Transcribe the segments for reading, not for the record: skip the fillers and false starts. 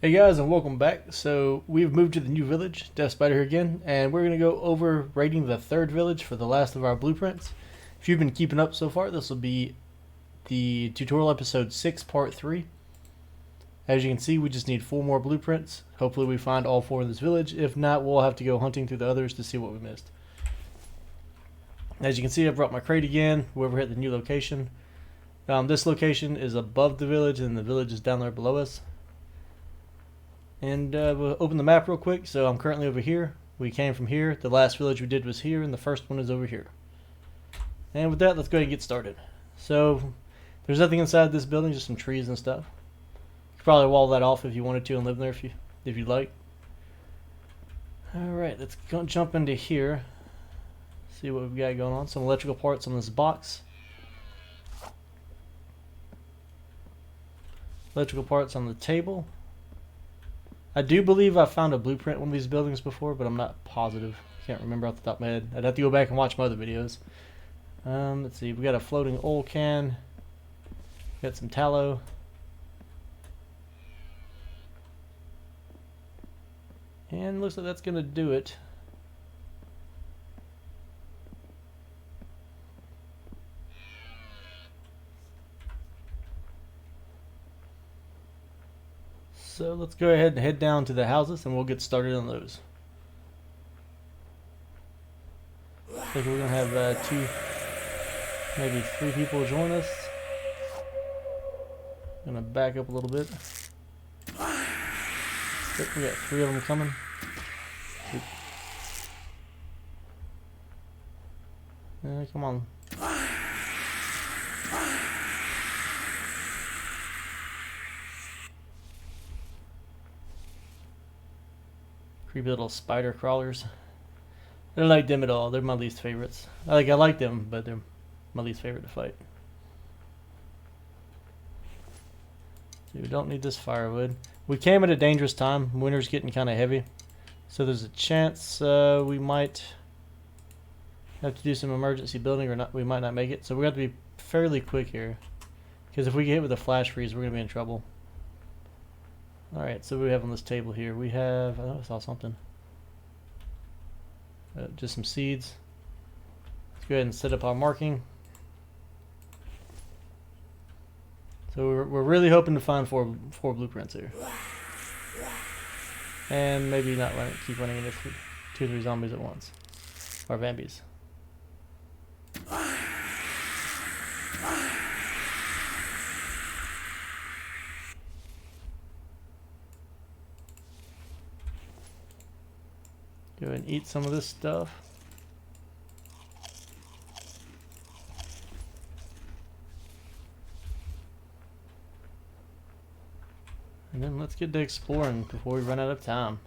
Hey guys, and welcome back. So we've moved to the new village, Death Spider here again, and we're gonna go over rating the third village for the last of our blueprints. If you've been keeping up so far, this will be the tutorial episode 6, part 3. As you can see, we just need 4 more blueprints. Hopefully we find all 4 in this village. If not, we'll have to go hunting through the others to see what we missed. As you can see, I brought my crate again. We're at the new location. This location is above the village, and the village is down there below us. And we'll open the map real quick. So I'm currently over here. We came from here. The last village we did was here, and the first one is over here. And with that, let's go ahead and get started. So there's nothing inside this building, just some trees and stuff. You could probably wall that off if you wanted to and live there if you'd like. Alright, let's go jump into here. See what we've got going on. Some electrical parts on this box. Electrical parts on the table. I do believe I found a blueprint in one of these buildings before, but I'm not positive. Can't remember off the top of my head. I'd have to go back and watch my other videos. Let's see. We got a floating oil can. Got some tallow. And looks like that's going to do it. So let's go ahead and head down to the houses and we'll get started on those. Looks like we're going to have 2, maybe 3 people join us. I'm going to back up a little bit. We got 3 of them coming. Come on. Creepy little spider crawlers. I don't like them at all. They're my least favorites. I like them, but they're my least favorite to fight. So we don't need this firewood. We came at a dangerous time. Winter's getting kind of heavy. So there's a chance we might have to do some emergency building, or not. We might not make it. So we have to be fairly quick here. Because if we get hit with a flash freeze, we're going to be in trouble. Alright, so we have on this table here, we have, I saw something. Just some seeds. Let's go ahead and set up our marking. So we're really hoping to find four blueprints here. And maybe not keep running into 2 or 3 zombies at once. Or Vambies. Go ahead and eat some of this stuff. And then let's get to exploring before we run out of time.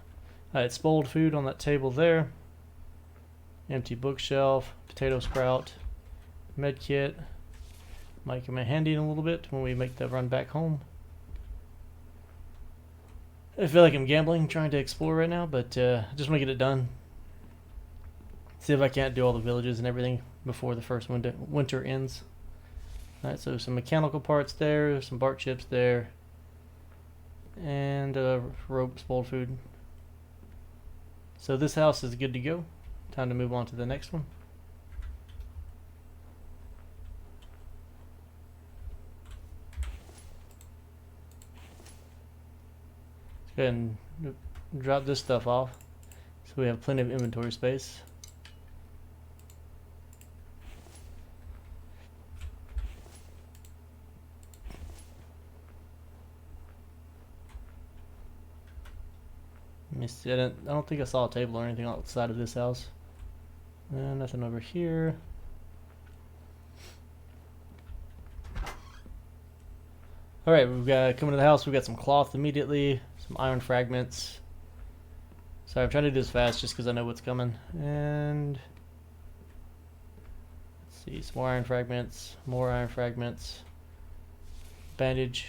Alright, spoiled food on that table there. Empty bookshelf, potato sprout, med kit. Might come in handy in a little bit when we make the run back home. I feel like I'm gambling trying to explore right now, but I just want to get it done. See if I can't do all the villages and everything before the first winter ends. Alright, so some mechanical parts there, some bark chips there, and rope, spoiled food. So this house is good to go. Time to move on to the next one. Go ahead and drop this stuff off so we have plenty of inventory space. Let me see. I don't think I saw a table or anything outside of this house. Nothing over here. Alright, we've got coming to the house. We've got some cloth immediately, some iron fragments. Sorry, I'm trying to do this fast just because I know what's coming. And let's see, some more iron fragments, bandage.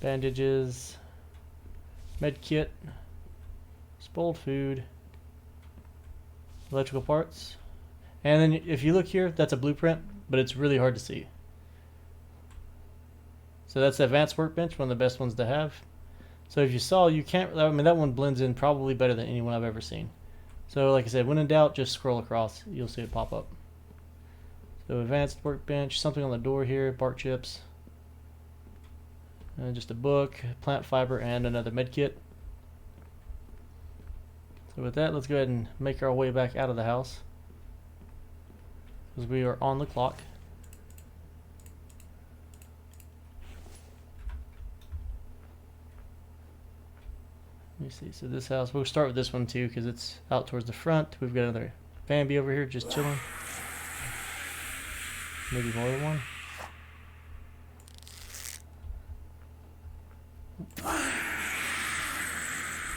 Bandages, med kit, spoiled food, electrical parts. And then if you look here, that's a blueprint, but it's really hard to see. So that's the advanced workbench, one of the best ones to have. So if you saw, you can't, I mean, that one blends in probably better than anyone I've ever seen. So like I said, when in doubt, just scroll across. You'll see it pop up. So advanced workbench, something on the door here, bark chips. Just a book, plant fiber, and another med kit. So with that, let's go ahead and make our way back out of the house, because we are on the clock. Let me see. So this house, we'll start with this one too, because it's out towards the front. We've got another Vambie over here just chilling. Maybe more than one.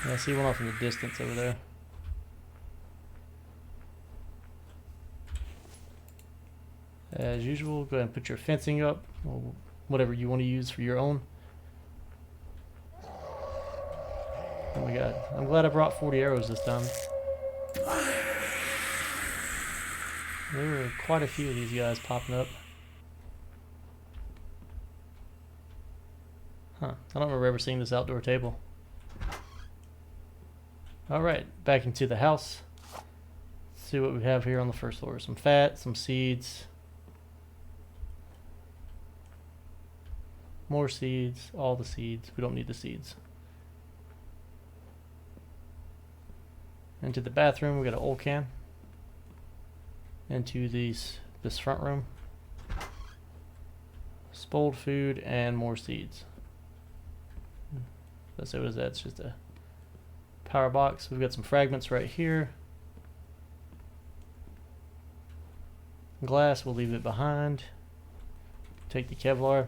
Yeah, I see one off in the distance over there. As usual, go ahead and put your fencing up, or whatever you want to use for your own. Oh my god, I'm glad I brought 40 arrows this time. There were quite a few of these guys popping up. Huh, I don't remember ever seeing this outdoor table. Alright, back into the house. Let's see what we have here on the first floor. Some fat, some seeds. More seeds, all the seeds. We don't need the seeds. Into the bathroom, we got an old can. Into this front room. Spoiled food and more seeds. Let's see, what is that? It's just a power box. We've got some fragments right here. Glass, we'll leave it behind. Take the Kevlar.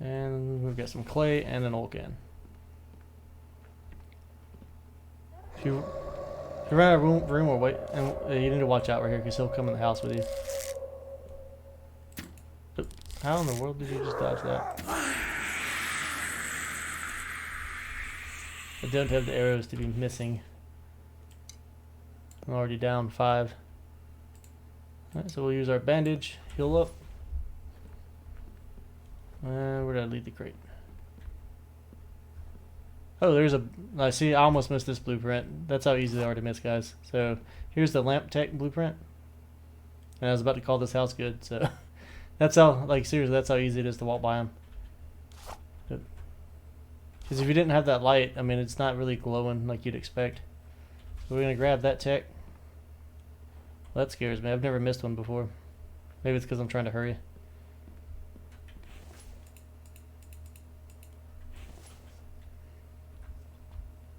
And we've got some clay and an old can. If you run out of room or wait, and you need to watch out right here because he'll come in the house with you. How in the world did you just dodge that? I don't have the arrows to be missing. I'm already down 5. Alright, so we'll use our bandage, heal up. And where did I leave the crate? Oh, there's a... I see, I almost missed this blueprint. That's how easy they are to miss, guys. So, here's the lamp tech blueprint. And I was about to call this house good, so... That's how, like, seriously, that's how easy it is to walk by them. Because if you didn't have that light, I mean, it's not really glowing like you'd expect. So we're going to grab that tech. Well, that scares me. I've never missed one before. Maybe it's because I'm trying to hurry.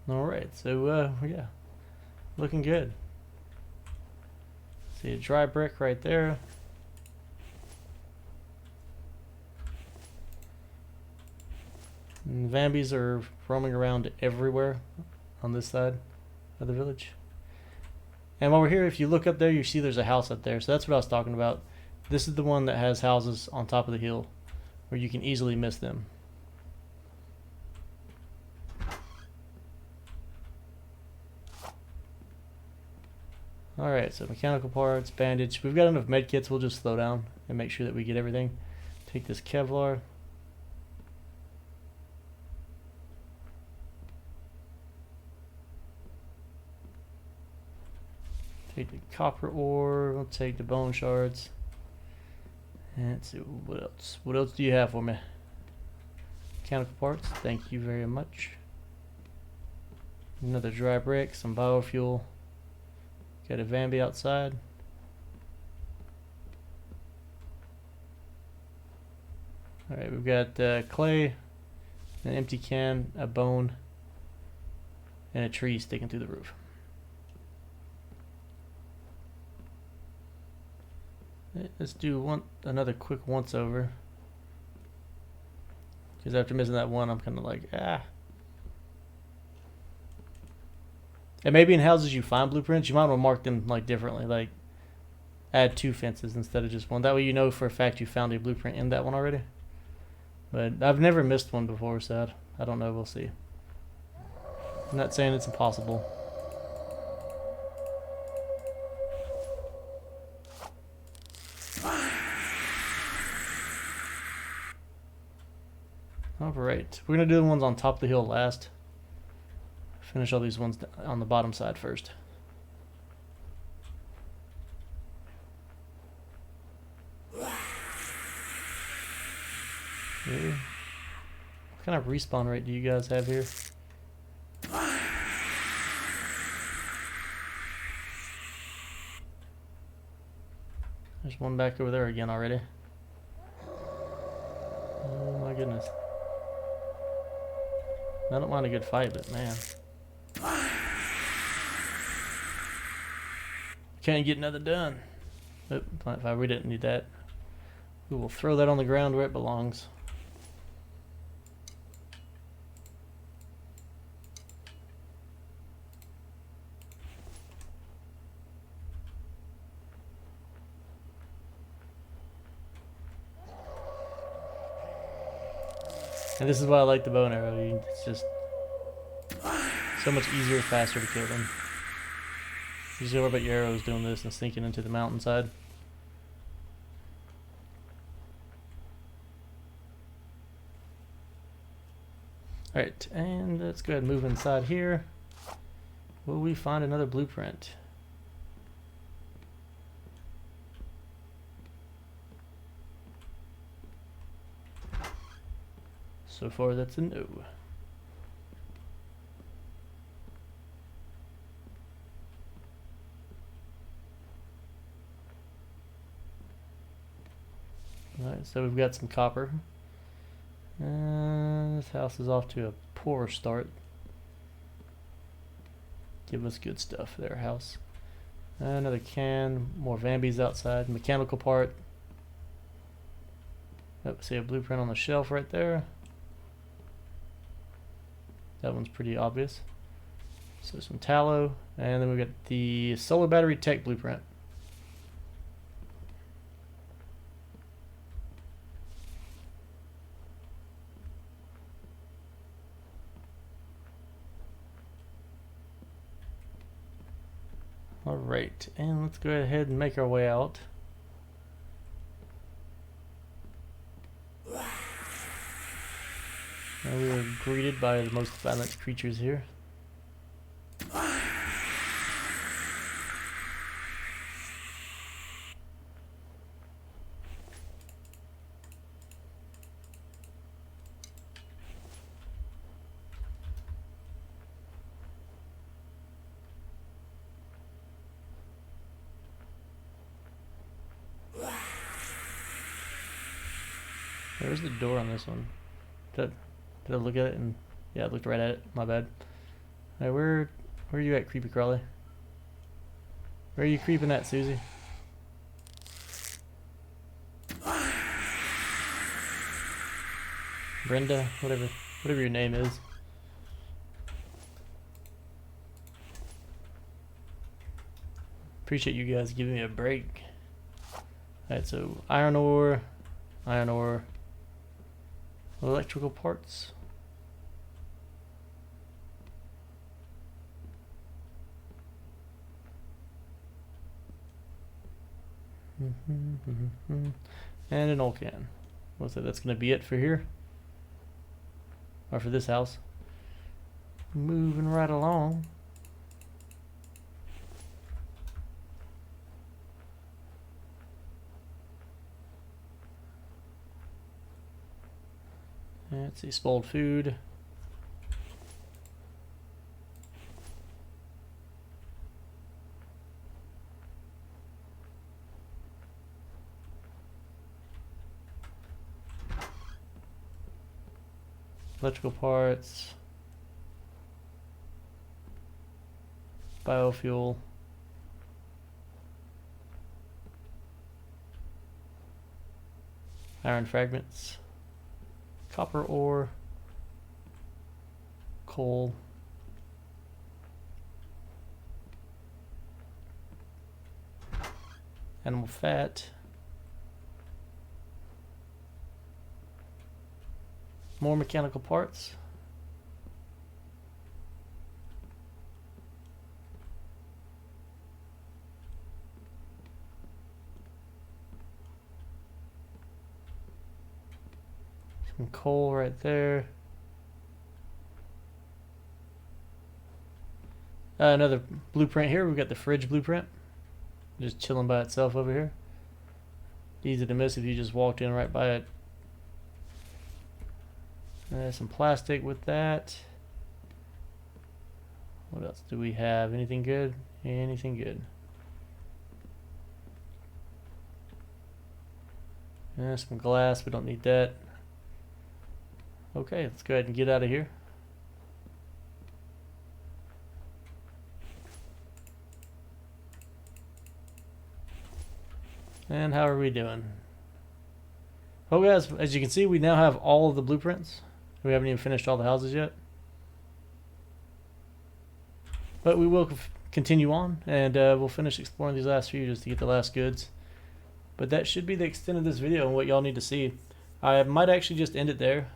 Alright, so, yeah. Looking good. See a dry brick right there. And Vambies are roaming around everywhere on this side of the village. And while we're here, if you look up there, you see there's a house up there. So that's what I was talking about. This is the one that has houses on top of the hill where you can easily miss them. Alright, so mechanical parts, bandage. We've got enough med kits. We'll just slow down and make sure that we get everything. Take this Kevlar. Take the copper ore. We'll take the bone shards. And let's see what else. What else do you have for me? Mechanical parts. Thank you very much. Another dry brick. Some biofuel. Got a Vambie outside. Alright, we've got clay, an empty can, a bone, and a tree sticking through the roof. Let's do another quick once over. Because after missing that one, I'm kind of like, ah. And maybe in houses you find blueprints, you might want to mark them like differently, like add 2 fences instead of just 1. That way you know for a fact you found a blueprint in that one already. But I've never missed one before, so I don't know. We'll see. I'm not saying it's impossible. Alright, we're gonna do the ones on top of the hill last. Finish all these ones on the bottom side first. What kind of respawn rate do you guys have here? There's one back over there again already. Oh my goodness. I don't mind a good fight, but man. Can't get nothing done. Oh, plant fire, we didn't need that. We will throw that on the ground where it belongs. And this is why I like the bow and arrow. It's just so much easier, faster to kill them. You just worry about your arrows doing this and sneaking into the mountainside. Alright, and let's go ahead and move inside here. Will we find another blueprint? So far, that's a no. Alright, so we've got some copper. And this house is off to a poor start. Give us good stuff there, house. Another can, more Vambies outside, mechanical part. Oh, see a blueprint on the shelf right there. That one's pretty obvious. So some tallow, and then we've got the solar battery tech blueprint. Alright, and let's go ahead and make our way out. And we are greeted by the most violent creatures here. Where's the door on this one? Did I look at it and yeah, I looked right at it. My bad. Hey, where are you at, creepy crawly? Where are you creeping at, Susie? Brenda, whatever your name is. Appreciate you guys giving me a break. Alright, so iron ore, electrical parts. And an old can. Looks like that's going to be it for here. Or for this house. Moving right along. Let's see, spoiled food. Electrical parts. Biofuel. Iron fragments. Copper ore, coal, animal fat, more mechanical parts, Some coal right there. Another blueprint here. We've got the fridge blueprint. Just chilling by itself over here. Easy to miss if you just walked in right by it. Some plastic with that. What else do we have? Anything good? Anything good? Some glass. We don't need that. Okay, let's go ahead and get out of here. And how are we doing? Oh guys, as you can see, we now have all of the blueprints. We haven't even finished all the houses yet. But we will continue on, and we'll finish exploring these last few just to get the last goods. But that should be the extent of this video and what y'all need to see. I might actually just end it there.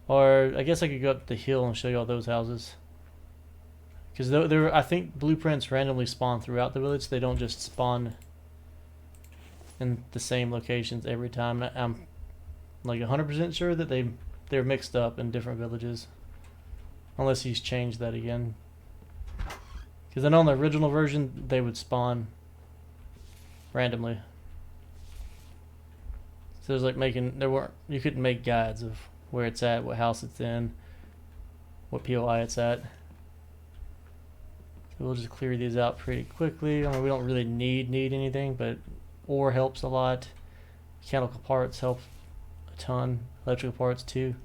Or I guess I could go up the hill and show you all those houses. Because I think blueprints randomly spawn throughout the village. They don't just spawn in the same locations every time. I'm like 100% sure that they're mixed up in different villages. Unless he's changed that again. Because I know in the original version they would spawn randomly. So there's like you couldn't make guides of where it's at, what house it's in, what POI it's at. So we'll just clear these out pretty quickly. I mean, we don't really need anything, but ore helps a lot. Mechanical parts help a ton. Electrical parts too.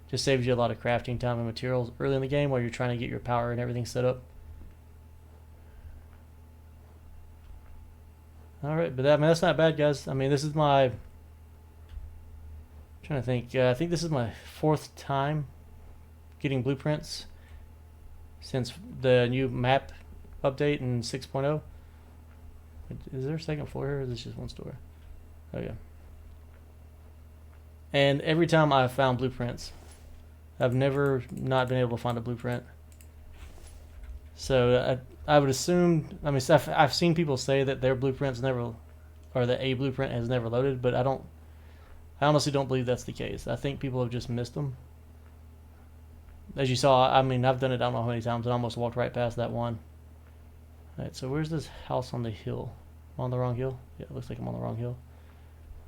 Just saves you a lot of crafting time and materials early in the game while you're trying to get your power and everything set up. Alright, but that's not bad, guys. I mean, this is my... I'm trying to think. I think this is my 4th time getting blueprints since the new map update in 6.0. Is there a second floor here, or is this just one store? Oh, yeah. And every time I've found blueprints, I've never not been able to find a blueprint. So I would assume, I mean, I've seen people say that their blueprints never, or that a blueprint has never loaded, but I honestly don't believe that's the case. I think people have just missed them. As you saw, I mean, I've done it I don't know how many times, and I almost walked right past that one. Alright, so where's this house on the hill? Am I on the wrong hill? Yeah, it looks like I'm on the wrong hill.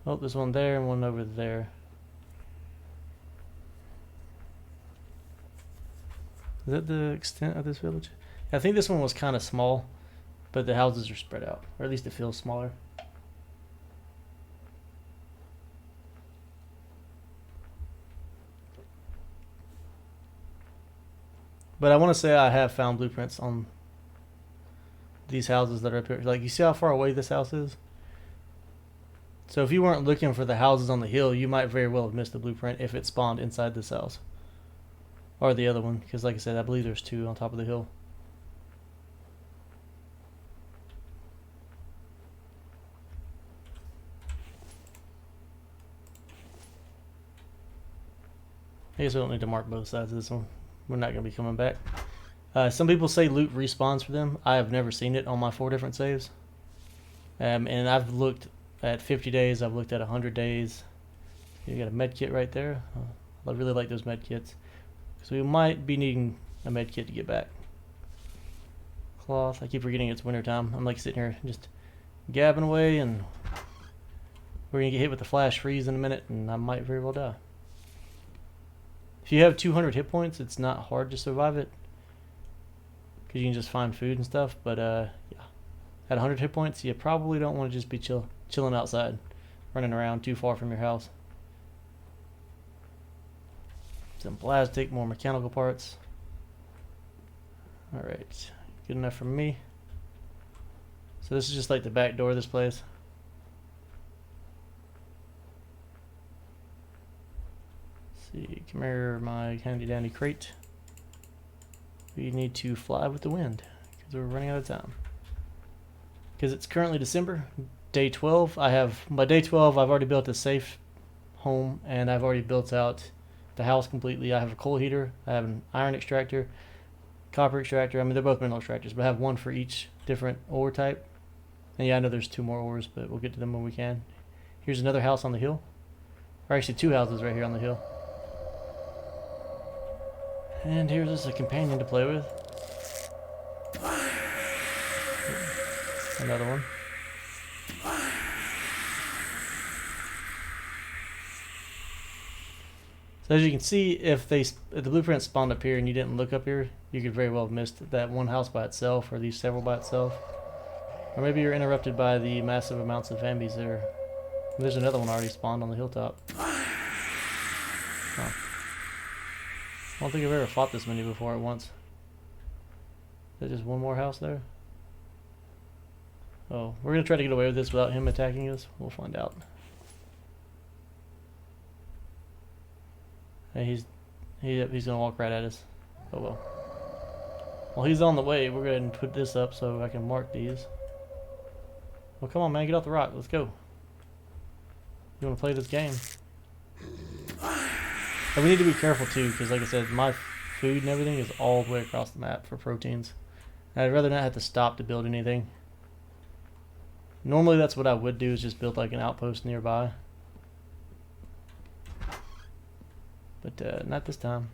Oh, there's one there and one over there. Is that the extent of this village? I think this one was kind of small, but the houses are spread out, or at least it feels smaller. But I want to say I have found blueprints on these houses that are up here. Like, you see how far away this house is? So if you weren't looking for the houses on the hill, you might very well have missed the blueprint if it spawned inside this house. Or the other one, because like I said, I believe there's 2 on top of the hill. I guess we don't need to mark both sides of this one. We're not going to be coming back. Some people say loot respawns for them. I have never seen it on my 4 different saves. And I've looked at 50 days. I've looked at 100 days. You got a med kit right there. I really like those med kits. So we might be needing a med kit to get back. Cloth. I keep forgetting it's winter time. I'm like sitting here just gabbing away, and we're going to get hit with the flash freeze in a minute, and I might very well die. If you have 200 hit points, it's not hard to survive it, because you can just find food and stuff. But yeah, at 100 hit points, you probably don't want to just be chilling outside, running around too far from your house. Some plastic, more mechanical parts. Alright, good enough for me. So this is just like the back door of this place. See, come here, my handy dandy crate. We need to fly with the wind because we're running out of time. Because it's currently December, day 12. By day 12, I've already built a safe home, and I've already built out the house completely. I have a coal heater, I have an iron extractor, copper extractor. I mean, they're both mineral extractors, but I have one for each different ore type. And yeah, I know there's 2 more ores, but we'll get to them when we can. Here's another house on the hill. Or actually 2 houses right here on the hill. And here's just a companion to play with. Another one. So as you can see, if the blueprint spawned up here and you didn't look up here, you could very well have missed that one house by itself, or these several by itself. Or maybe you're interrupted by the massive amounts of Vambies there. There's another one already spawned on the hilltop. Huh. I don't think I've ever fought this many before at once. Is there just one more house there? Oh, we're going to try to get away with this without him attacking us. We'll find out. Hey, he's going to walk right at us. Oh well. Well, he's on the way. We're going to put this up so I can mark these. Well, come on, man. Get off the rock. Let's go. You want to play this game? And we need to be careful, too, because, like I said, my food and everything is all the way across the map for proteins. And I'd rather not have to stop to build anything. Normally, that's what I would do, is just build, like, an outpost nearby. But not this time.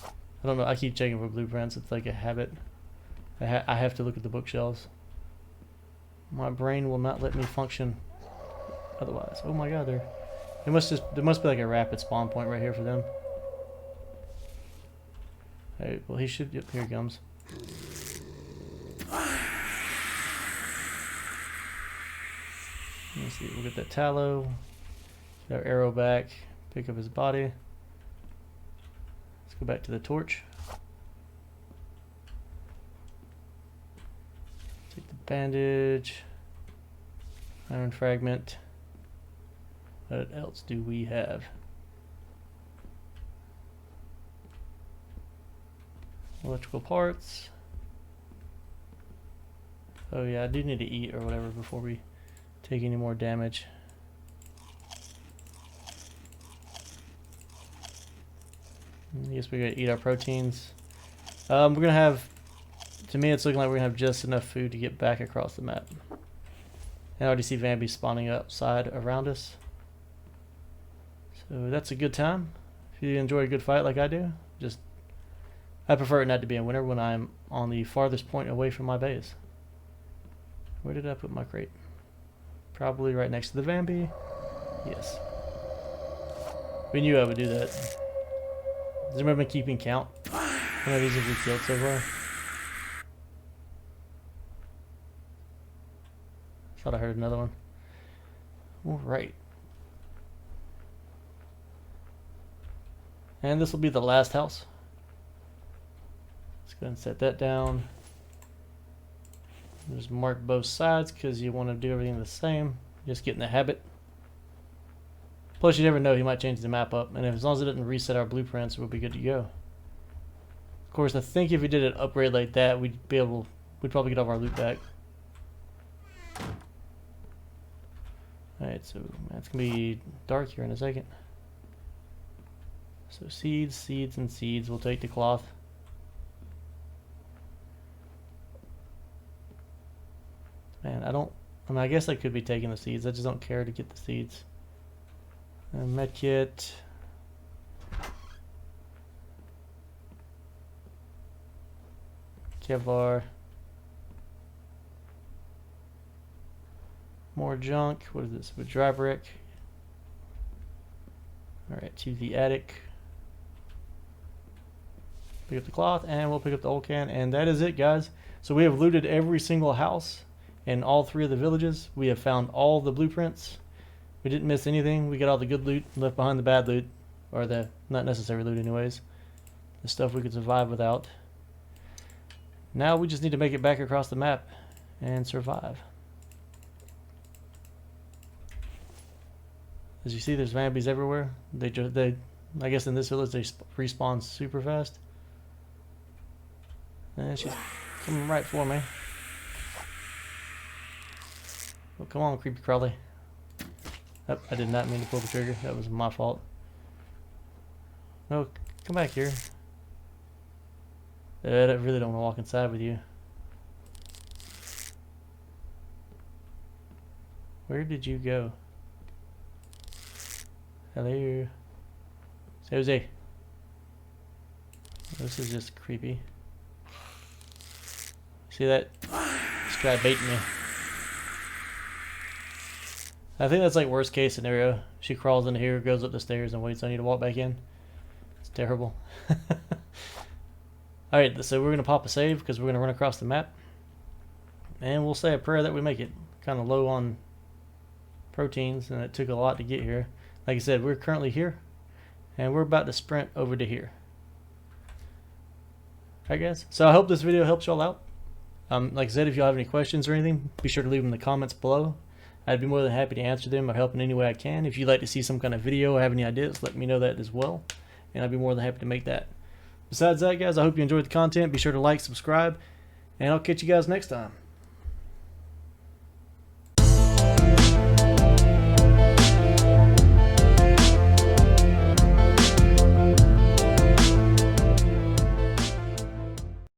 I don't know. I keep checking for blueprints. It's like a habit. I have to look at the bookshelves. My brain will not let me function otherwise. Oh my god, there must be like a rapid spawn point right here for them. Hey, well he should. Yep, here he comes. Let's see. We'll get that tallow. Get our arrow back. Pick up his body. Let's go back to the torch. Take the bandage. Iron fragment. What else do we have? Electrical parts. Oh yeah, I do need to eat or whatever before we take any more damage. I guess we gotta eat our proteins. We're gonna have, to me it's looking like we're gonna have just enough food to get back across the map. And I already see Vambie spawning outside around us. So that's a good time. If you enjoy a good fight like I do, I prefer it not to be in winter when I'm on the farthest point away from my base. Where did I put my crate? Probably right next to the Vambie. Yes. We knew I would do that. Does anyone been keeping count? How many of these have we killed so far? Thought I heard another one. Alright. And this will be the last house. Let's go ahead and set that down. Just mark both sides because you want to do everything the same. Just get in the habit. Plus, you never know, he might change the map up, and as long as it doesn't reset our blueprints, we'll be good to go. Of course, I think if we did an upgrade like that, we'd probably get all of our loot back. Alright, so it's gonna be dark here in a second. So seeds, seeds, and seeds. We'll take the cloth. Man, I guess I could be taking the seeds. I just don't care to get the seeds. Medkit. Kevlar. More junk. What is this? A dry brick. Alright, to the attic. Pick up the cloth, and we'll pick up the old can, and that is it, guys. So we have looted every single house in all 3 of the villages. We have found all the blueprints. We didn't miss anything. We got all the good loot, left behind the bad loot, or the not necessary loot anyways. The stuff we could survive without. Now we just need to make it back across the map and survive. As you see, there's Vambies everywhere. I guess in this village they respawn super fast. And she's coming right for me. Well, come on, creepy crawly. Oh, I did not mean to pull the trigger. That was my fault. No, come back here. I really don't want to walk inside with you. Where did you go? Hello. Jose. This is just creepy. See that? Just try baiting me. I think that's like worst case scenario. She crawls in here, goes up the stairs, and waits on you to walk back in. It's terrible. Alright, so we're going to pop a save because we're going to run across the map. And we'll say a prayer that we make it. Kind of low on proteins, and it took a lot to get here. Like I said, we're currently here, and we're about to sprint over to here. Alright guys, so I hope this video helps y'all out. Like I said, if y'all have any questions or anything, be sure to leave them in the comments below. I'd be more than happy to answer them or help in any way I can. If you'd like to see some kind of video or have any ideas, let me know that as well, and I'd be more than happy to make that. Besides that, guys, I hope you enjoyed the content. Be sure to like, subscribe, and I'll catch you guys next time.